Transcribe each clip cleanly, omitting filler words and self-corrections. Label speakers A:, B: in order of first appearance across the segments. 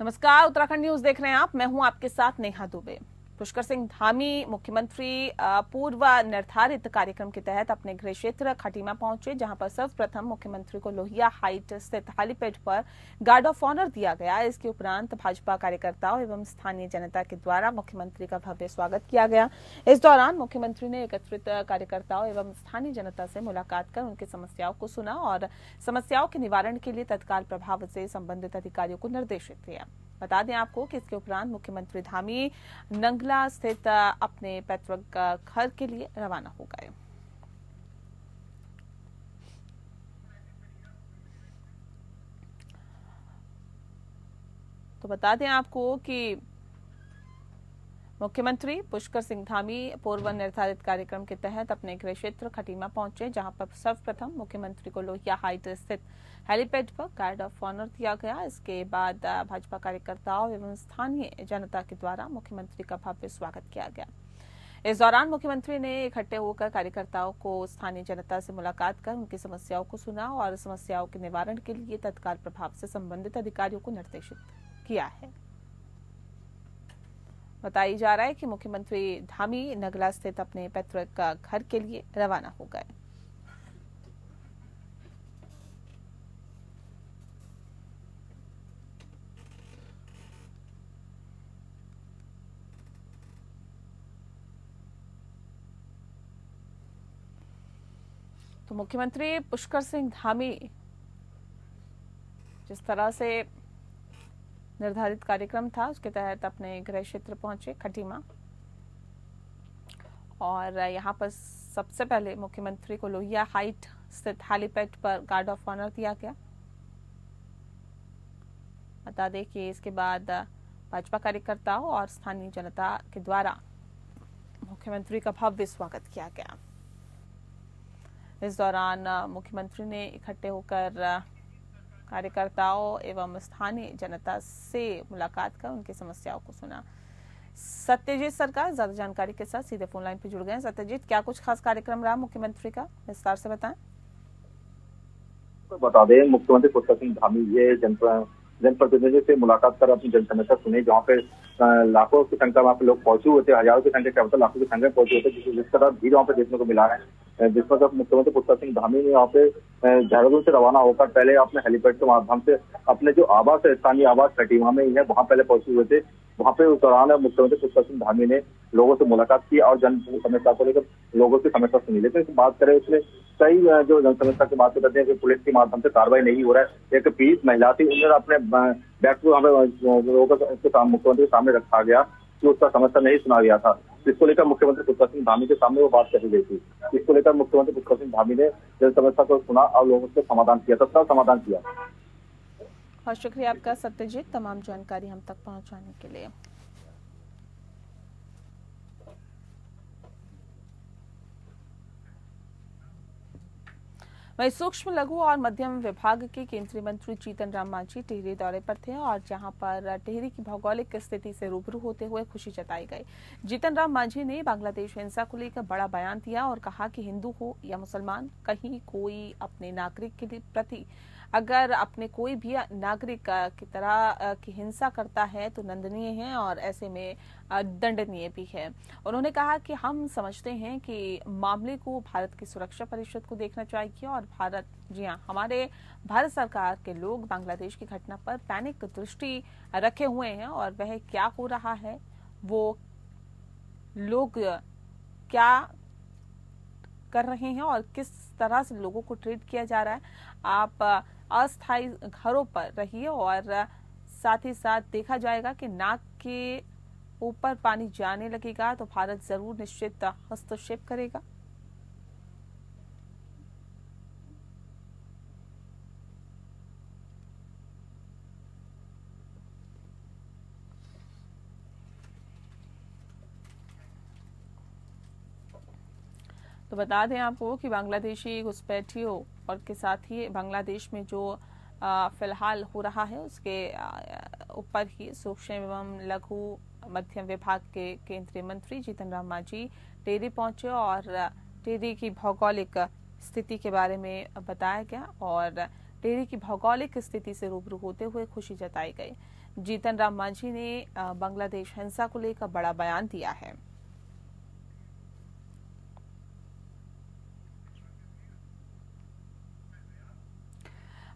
A: नमस्कार, उत्तराखंड न्यूज देख रहे हैं आप। मैं हूं आपके साथ नेहा दुबे। पुष्कर सिंह धामी मुख्यमंत्री पूर्व निर्धारित कार्यक्रम के तहत अपने गृह क्षेत्र खटीमा पहुंचे, जहां पर सर्वप्रथम मुख्यमंत्री को लोहिया हाइट स्थित हेलीपैड पर गार्ड ऑफ ऑनर दिया गया। इसके उपरांत भाजपा कार्यकर्ताओं एवं स्थानीय जनता के द्वारा मुख्यमंत्री का भव्य स्वागत किया गया। इस दौरान मुख्यमंत्री ने एकत्रित कार्यकर्ताओं एवं स्थानीय जनता से मुलाकात कर उनकी समस्याओं को सुना और समस्याओं के निवारण के लिए तत्काल प्रभाव से संबंधित अधिकारियों को निर्देशित किया। बता दें आपको कि इसके उपरांत मुख्यमंत्री धामी नंगला स्थित अपने पैतृक घर के लिए रवाना हो गए। तो बता दें आपको कि मुख्यमंत्री पुष्कर सिंह धामी पूर्व निर्धारित कार्यक्रम के तहत अपने गृह क्षेत्र खटीमा पहुंचे, जहां पर सर्वप्रथम मुख्यमंत्री को लोहिया हाइट स्थित हेलीपैड पर गार्ड ऑफ ऑनर दिया गया। इसके बाद भाजपा कार्यकर्ताओं एवं स्थानीय जनता के द्वारा मुख्यमंत्री का भव्य स्वागत किया गया। इस दौरान मुख्यमंत्री ने इकट्ठे होकर कार्यकर्ताओं को स्थानीय जनता से मुलाकात कर उनकी समस्याओं को सुना और समस्याओं के निवारण के लिए तत्काल प्रभाव से संबंधित अधिकारियों को निर्देशित किया है। बताया जा रहा है कि मुख्यमंत्री धामी नगला स्थित अपने पैतृक घर के लिए रवाना हो गए। तो मुख्यमंत्री पुष्कर सिंह धामी जिस तरह से निर्धारित कार्यक्रम था उसके तहत अपने गृह क्षेत्र पहुंचे खटीमा, और यहां पर सबसे पहले मुख्यमंत्री को लोहिया हाइट स्थित हेलीपैड पर गार्ड ऑफ ऑनर दिया गया। बता दें कि इसके बाद भाजपा कार्यकर्ताओं और स्थानीय जनता के द्वारा मुख्यमंत्री का भव्य स्वागत किया गया। इस दौरान मुख्यमंत्री ने इकट्ठे होकर कार्यकर्ताओं एवं स्थानीय जनता से मुलाकात कर उनकी समस्याओं को सुना। सत्यजीत सरकार ज्यादा जानकारी के साथ सीधे फोन लाइन पर जुड़ गए हैं। सत्यजीत, क्या कुछ खास कार्यक्रम रहा मुख्यमंत्री का, विस्तार से बताएं।
B: तो बता दें, मुख्यमंत्री पुष्कर सिंह धामी ये जनप्रतिनिधियों से मुलाकात कर अपनी जनसमस्या सुनी, जहाँ पे लाखों की संख्या में लोग पहुंचे हुए थे, हजारों की संख्या क्या होता, लाखों की संख्या में पहुंचे हुए थे, जिस तरह भीड़ वहाँ पे देखने को मिला है। जिसमें जब मुख्यमंत्री पुष्कर सिंह धामी ने यहाँ पे देहरादून से रवाना होकर पहले अपने हेलीपैड के माध्यम से अपने जो आवास है, स्थानीय आवास खटीमा में ही है, वहाँ पहले पहुंचे हुए थे। वहाँ पे उस दौरान मुख्यमंत्री पुष्कर सिंह धामी ने लोगों से मुलाकात की और जन समस्या को लेकर लोगों की समस्या सुनी। लेकिन इस बात करें, उसमें कई जो जन समस्या की बात करते हैं कि पुलिस के माध्यम से कार्रवाई नहीं हो रहा है। एक पीड़ित महिला थी, उन्होंने अपने बैग को मुख्यमंत्री के सामने रखा गया कि उसका समस्या नहीं सुना गया था। इसको लेकर मुख्यमंत्री पुष्कर सिंह धामी के सामने वो बात कही गई थी। इसको लेकर मुख्यमंत्री पुष्कर सिंह धामी ने जन समस्या को सुना और लोगों से समाधान किया, तत्काल समाधान किया।
A: और शुक्रिया आपका सत्यजीत, तमाम जानकारी हम तक पहुंचाने के लिए। वहीं सूक्ष्म लघु और मध्यम विभाग के केंद्रीय मंत्री जीतन राम मांझी टिहरी दौरे पर थे और जहां पर टिहरी की भौगोलिक स्थिति से रूबरू होते हुए खुशी जताई गई। जीतन राम मांझी ने बांग्लादेश हिंसा को लेकर बड़ा बयान दिया और कहा कि हिंदू हो या मुसलमान, कहीं कोई अपने नागरिक के प्रति अगर अपने कोई भी नागरिक की तरह की हिंसा करता है तो निंदनीय है और ऐसे में दंडनीय भी है। उन्होंने कहा कि हम समझते हैं कि मामले को भारत की सुरक्षा परिषद को देखना चाहिए और हमारे भारत सरकार के लोग बांग्लादेश की घटना पर पैनिक दृष्टि रखे हुए हैं और वह क्या हो रहा है, वो लोग क्या कर रहे हैं और किस तरह से लोगों को ट्रीट किया जा रहा है। आप अस्थायी घरों पर रहिए और साथ ही साथ देखा जाएगा कि नाक के ऊपर पानी जाने लगेगा तो भारत जरूर निश्चित हस्तक्षेप करेगा। तो बता दें आपको कि बांग्लादेशी घुसपैठियों और के साथ ही बांग्लादेश में जो फिलहाल हो रहा है उसके ऊपर ही सूक्ष्म एवं लघु मध्यम विभाग के केंद्रीय मंत्री जीतन राम मांझी टिहरी पहुंचे और टिहरी की भौगोलिक स्थिति के बारे में बताया गया और टिहरी की भौगोलिक स्थिति से रूबरू होते हुए खुशी जताई गई। जीतन राम मांझी ने बांग्लादेश हिंसा को लेकर बड़ा बयान दिया है।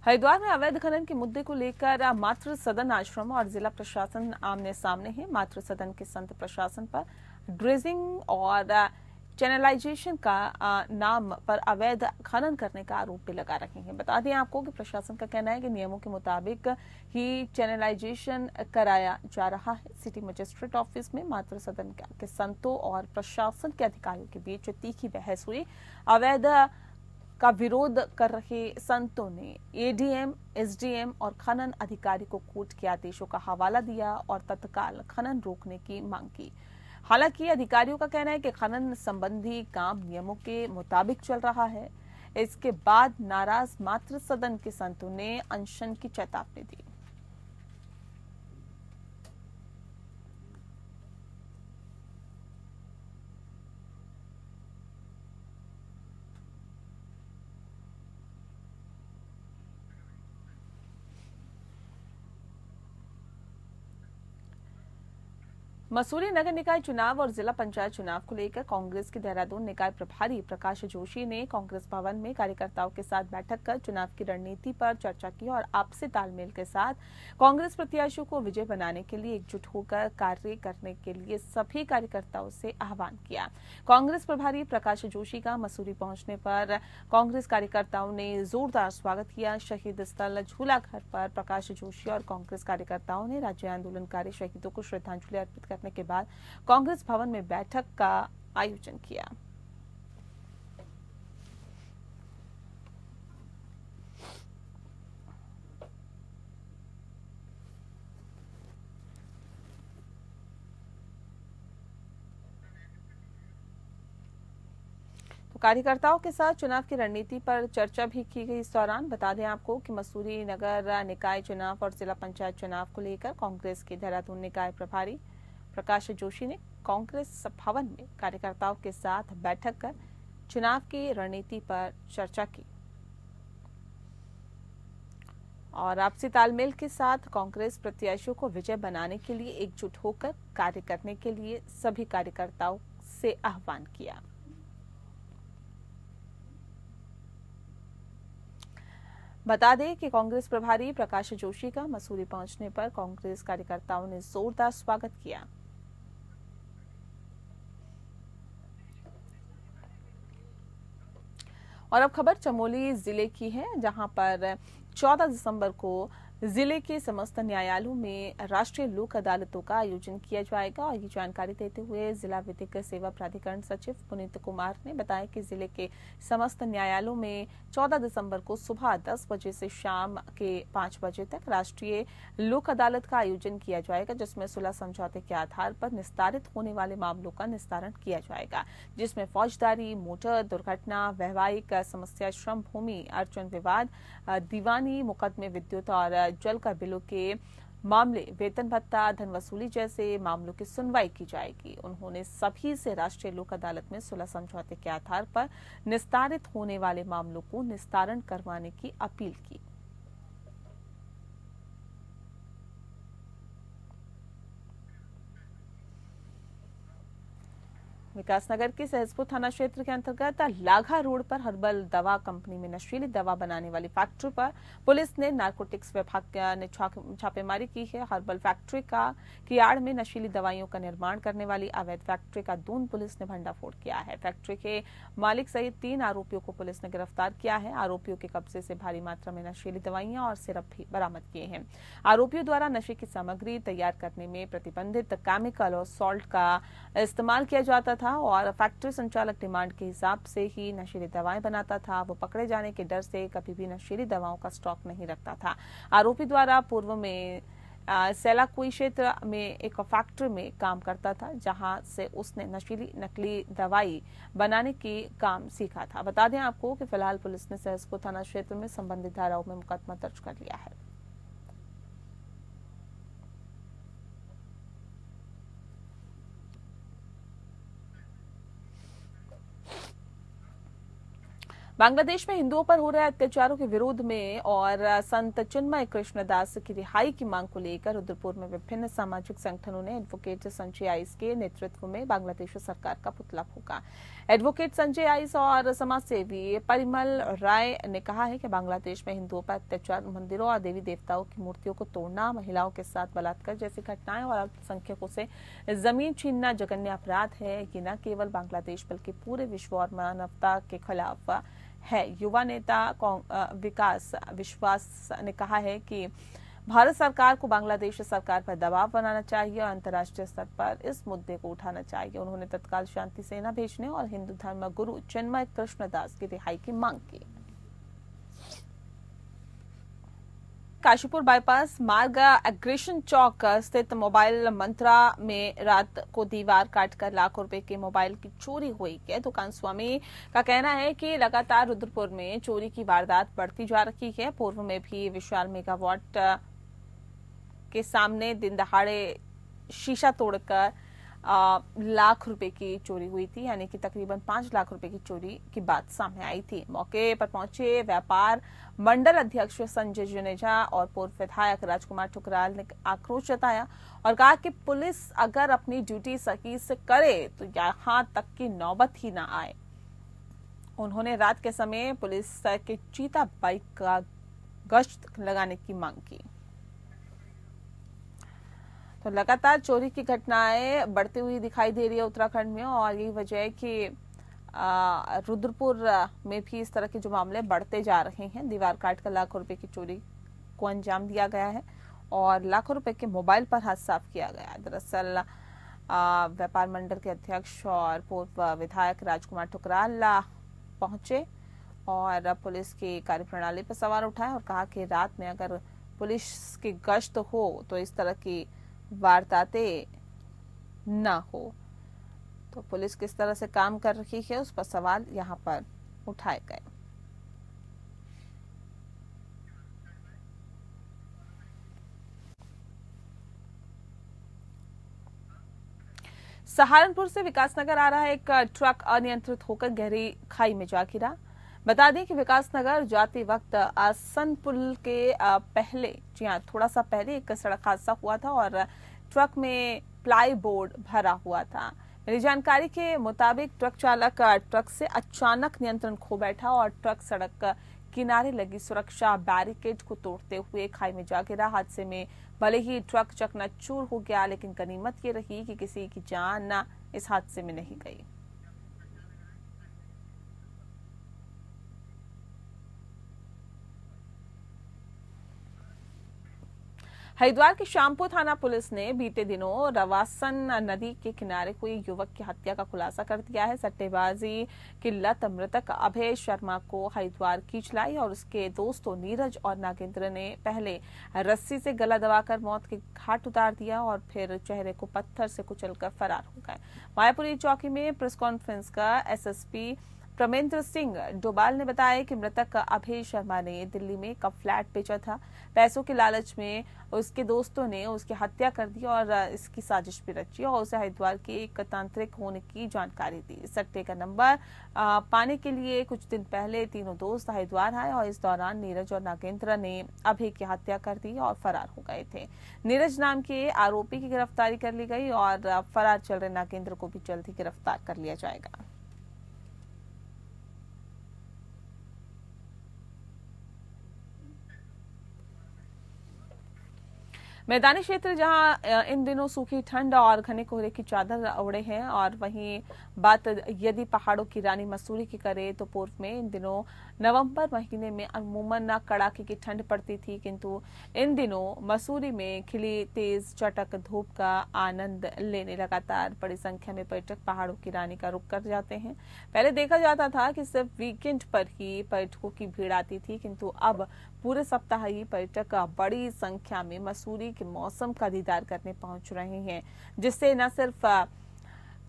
A: हरिद्वार में अवैध खनन के मुद्दे को लेकर मातृ सदन आश्रम और जिला प्रशासन आमने सामने है। मातृ सदन के संत प्रशासन पर ड्रेजिंग और चैनलाइजेशन का नाम पर अवैध खनन करने का आरोप भी लगा रहे हैं। बता दें आपको कि प्रशासन का कहना है कि नियमों के मुताबिक ही चैनलाइजेशन कराया जा रहा है। सिटी मजिस्ट्रेट ऑफिस में मातृ सदन के संतों और प्रशासन के अधिकारियों के बीच तीखी बहस हुई। अवैध का विरोध कर रहे संतों ने एडीएम, एसडीएम और खनन अधिकारी को कोर्ट के आदेशों का हवाला दिया और तत्काल खनन रोकने की मांग की। हालांकि अधिकारियों का कहना है कि खनन संबंधी काम नियमों के मुताबिक चल रहा है। इसके बाद नाराज मातृ सदन के संतों ने अनशन की चेतावनी दी। मसूरी नगर निकाय चुनाव और जिला पंचायत चुनाव को लेकर कांग्रेस के देहरादून निकाय प्रभारी प्रकाश जोशी ने कांग्रेस भवन में कार्यकर्ताओं के साथ बैठक कर चुनाव की रणनीति पर चर्चा की और आपसी तालमेल के साथ कांग्रेस प्रत्याशियों को विजय बनाने के लिए एकजुट होकर कार्य करने के लिए सभी कार्यकर्ताओं से आह्वान किया। कांग्रेस प्रभारी प्रकाश जोशी का मसूरी पहुंचने पर कांग्रेस कार्यकर्ताओं ने जोरदार स्वागत किया। शहीद स्थल झूलाघर पर प्रकाश जोशी और कांग्रेस कार्यकर्ताओं ने राज्य आंदोलनकारी शहीदों को श्रद्धांजलि अर्पित करने के बाद कांग्रेस भवन में बैठक का आयोजन किया। तो कार्यकर्ताओं के साथ चुनाव की रणनीति पर चर्चा भी की गई। इस दौरान बता दें आपको कि मसूरी नगर निकाय चुनाव और जिला पंचायत चुनाव को लेकर कांग्रेस के देहरादून निकाय प्रभारी प्रकाश जोशी ने कांग्रेस भवन में कार्यकर्ताओं के साथ बैठक कर चुनाव की रणनीति पर चर्चा की और आपसी तालमेल के साथ कांग्रेस प्रत्याशियों को विजय बनाने के लिए एकजुट होकर कार्य करने के लिए सभी कार्यकर्ताओं से आह्वान किया। बता दें कि कांग्रेस प्रभारी प्रकाश जोशी का मसूरी पहुंचने पर कांग्रेस कार्यकर्ताओं ने जोरदार स्वागत किया। और अब खबर चमोली जिले की है, जहां पर 14 दिसंबर को जिले के समस्त न्यायालयों में राष्ट्रीय लोक अदालतों का आयोजन किया जाएगा। और ये जानकारी देते हुए जिला विधिक सेवा प्राधिकरण सचिव पुनीत कुमार ने बताया कि जिले के समस्त न्यायालयों में 14 दिसंबर को सुबह 10 बजे से शाम के 5 बजे तक राष्ट्रीय लोक अदालत का आयोजन किया जाएगा, जिसमें सुलह समझौते के आधार पर निस्तारित होने वाले मामलों का निस्तारण किया जाएगा, जिसमें फौजदारी, मोटर दुर्घटना, वैवाहिक समस्या, श्रम भूमि अर्जन विवाद, दीवानी मुकदमे, विद्युत और जल का बिलों के मामले, वेतन भत्ता, धन वसूली जैसे मामलों की सुनवाई की जाएगी। उन्होंने सभी से राष्ट्रीय लोक अदालत में सुलह समझौते के आधार पर निस्तारित होने वाले मामलों को निस्तारण करवाने की अपील की। विकासनगर के सहसपुर थाना क्षेत्र के अंतर्गत लाघा रोड पर हर्बल दवा कंपनी में नशीली दवा बनाने वाली फैक्ट्री पर पुलिस ने नारकोटिक्स विभाग ने छापेमारी की है। हर्बल फैक्ट्री की आड़ में नशीली दवाइयों का निर्माण करने वाली अवैध फैक्ट्री का दून पुलिस ने भंडाफोड़ किया है। फैक्ट्री के मालिक सहित 3 आरोपियों को पुलिस ने गिरफ्तार किया है। आरोपियों के कब्जे से भारी मात्रा में नशीली दवाइयां और सिरप भी बरामद किए हैं। आरोपियों द्वारा नशे की सामग्री तैयार करने में प्रतिबंधित केमिकल और सॉल्ट का इस्तेमाल किया जाता था और फैक्ट्री संचालक डिमांड के हिसाब से ही नशीली दवाएं बनाता था। वो पकड़े जाने के डर से कभी भी नशीली दवाओं का स्टॉक नहीं रखता था। आरोपी द्वारा पूर्व में सेलाकुई क्षेत्र में एक फैक्ट्री में काम करता था, जहां से उसने नकली दवाई बनाने की काम सीखा था। बता दें आपको कि फिलहाल पुलिस ने सहसपुर थाना क्षेत्र में संबंधित धाराओं में मुकदमा दर्ज कर लिया है। बांग्लादेश में हिंदुओं पर हो रहे अत्याचारों के विरोध में और संत चिन्मय कृष्णदास की रिहाई की मांग को लेकर रुद्रपुर में विभिन्न सामाजिक संगठनों ने एडवोकेट संजय आइस के नेतृत्व में बांग्लादेश सरकार का पुतला फूंका। एडवोकेट संजय आइस और समाजसेवी परिमल राय ने कहा है कि बांग्लादेश में हिंदुओं पर अत्याचार, मंदिरों और देवी देवताओं की मूर्तियों को तोड़ना, महिलाओं के साथ बलात्कार जैसी घटनाएं और अल्पसंख्यकों से जमीन छीनना जघन्य अपराध है। ये न केवल बांग्लादेश बल्कि पूरे विश्व और मानवता के खिलाफ है। युवा नेता विकास विश्वास ने कहा है कि भारत सरकार को बांग्लादेश सरकार पर दबाव बनाना चाहिए और अंतर्राष्ट्रीय स्तर पर इस मुद्दे को उठाना चाहिए। उन्होंने तत्काल शांति सेना भेजने और हिंदू धर्म गुरु चिन्मय कृष्णदास की रिहाई की मांग की। काशीपुर बाईपास मार्ग एग्रेशन चौक स्थित मोबाइल मंत्रा में रात को दीवार काटकर लाखों रुपए के मोबाइल की चोरी हुई है। दुकान स्वामी का कहना है कि लगातार रुद्रपुर में चोरी की वारदात बढ़ती जा रही है। पूर्व में भी विशाल मेगावाट के सामने दिन दहाड़े शीशा तोड़कर लाख रुपए की चोरी हुई थी, यानी कि तकरीबन 5 लाख रुपए की चोरी की बात सामने आई थी। मौके पर पहुंचे व्यापार मंडल अध्यक्ष संजय जुनेजा और पूर्व विधायक राजकुमार ठुकराल ने आक्रोश जताया और कहा कि पुलिस अगर अपनी ड्यूटी सही से करे तो यहां तक की नौबत ही न आए। उन्होंने रात के समय पुलिस के चीता बाइक का गश्त लगाने की मांग की। तो लगातार चोरी की घटनाएं बढ़ती हुई दिखाई दे रही है उत्तराखंड में और यही वजह है कि रुद्रपुर में भी इस तरह के जो मामले बढ़ते जा रहे हैं। दीवार काटकर लाखों रुपए की चोरी को अंजाम दिया गया है और लाखों रुपए के मोबाइल पर हाथ साफ किया गया। दरअसल व्यापार मंडल के अध्यक्ष और पूर्व विधायक राजकुमार ठुकराल पहुंचे और पुलिस की कार्यप्रणाली पर सवाल उठाया और कहा कि रात में अगर पुलिस की गश्त हो तो इस तरह की वारदातें न हो। तो पुलिस किस तरह से काम कर रही है उस पर सवाल यहां पर उठाए गए। सहारनपुर से विकासनगर आ रहा एक ट्रक अनियंत्रित होकर गहरी खाई में जा गिरा। बता दें कि विकासनगर जाते वक्त आसन पुल के पहले थोड़ा सा पहले एक सड़क हादसा हुआ था और ट्रक में प्लाई बोर्ड भरा हुआ था। मेरी जानकारी के मुताबिक ट्रक चालक ट्रक से अचानक नियंत्रण खो बैठा और ट्रक सड़क किनारे लगी सुरक्षा बैरिकेड को तोड़ते हुए खाई में जा गिरा। हादसे में भले ही ट्रक चकनाचूर हो गया, लेकिन गनीमत ये रही कि किसी की जान इस हादसे में नहीं गई। हरिद्वार की श्यामपुर थाना पुलिस ने बीते दिनों रवासन नदी के किनारे हुई युवक की हत्या का खुलासा कर दिया है। सट्टेबाजी की लत मृतक अभय शर्मा को हरिद्वार खींच लाई और उसके दोस्तों नीरज और नागेंद्र ने पहले रस्सी से गला दबाकर मौत के घाट उतार दिया और फिर चेहरे को पत्थर से कुचलकर फरार हो गए। मायापुरी चौकी में प्रेस कॉन्फ्रेंस का एसएसपी प्रमेंद्र सिंह डोभाल ने बताया कि मृतक अभय शर्मा ने दिल्ली में एक फ्लैट बेचा था। पैसों के लालच में उसके दोस्तों ने उसकी हत्या कर दी और इसकी साजिश भी रची और उसे हरिद्वार के एक तांत्रिक होने की जानकारी दी। सट्टे का नंबर पाने के लिए कुछ दिन पहले तीनों दोस्त हरिद्वार आए और इस दौरान नीरज और नागेंद्र ने अभय की हत्या कर दी और फरार हो गए थे। नीरज नाम के आरोपी की गिरफ्तारी कर ली गई और फरार चल रहे नागेंद्र को भी जल्द ही गिरफ्तार कर लिया जाएगा। मैदानी क्षेत्र जहां इन दिनों सूखी ठंड और घने कोहरे की चादर ओढ़े हैं और वहीं बात यदि पहाड़ों की रानी मसूरी की करें तो पूर्व में इन दिनों नवंबर महीने में अमूमन कड़ाके की ठंड पड़ती थी, किंतु इन दिनों मसूरी में खिली तेज चटक धूप का आनंद लेने लगातार बड़ी संख्या में पर्यटक पहाड़ों की रानी का रुख कर जाते हैं। पहले देखा जाता था कि सिर्फ वीकेंड पर ही पर्यटकों की भीड़ आती थी, किंतु अब पूरे सप्ताह ही पर्यटक बड़ी संख्या में मसूरी के मौसम का दीदार करने पहुंच रहे हैं, जिससे न सिर्फ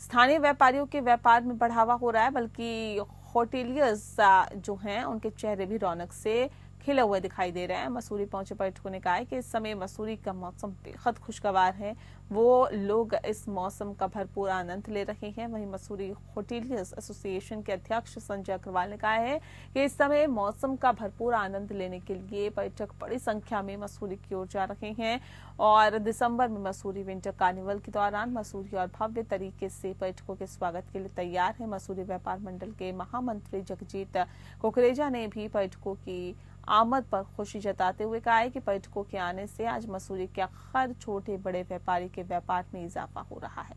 A: स्थानीय व्यापारियों के व्यापार में बढ़ावा हो रहा है बल्कि होटेलियर्स जो हैं उनके चेहरे भी रौनक से खिले हुए दिखाई दे रहे हैं। मसूरी पहुंचे पर्यटकों ने कहा है कि इस समय मसूरी का मौसम बेहद खुशगवार है, वो लोग इस मौसम का भरपूर आनंद ले रहे हैं। वहीं मसूरी होटेलियर्स एसोसिएशन के अध्यक्ष संजय अग्रवाल ने कहा है कि इस समय मौसम का भरपूर आनंद लेने के लिए पर्यटक बड़ी संख्या में मसूरी की ओर जा रहे हैं और दिसंबर में मसूरी विंटर कार्निवल के दौरान मसूरी और भव्य तरीके से पर्यटकों के स्वागत के लिए तैयार है। मसूरी व्यापार मंडल के महामंत्री जगजीत कुकरेजा ने भी पर्यटकों की आमद पर खुशी जताते हुए कहा है कि पर्यटकों के आने से आज मसूरी के हर छोटे बड़े व्यापारी के व्यापार में इजाफा हो रहा है।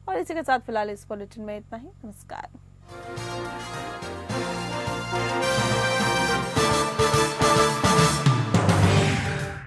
A: और इसी के साथ फिलहाल इस बुलेटिन में इतना ही। नमस्कार।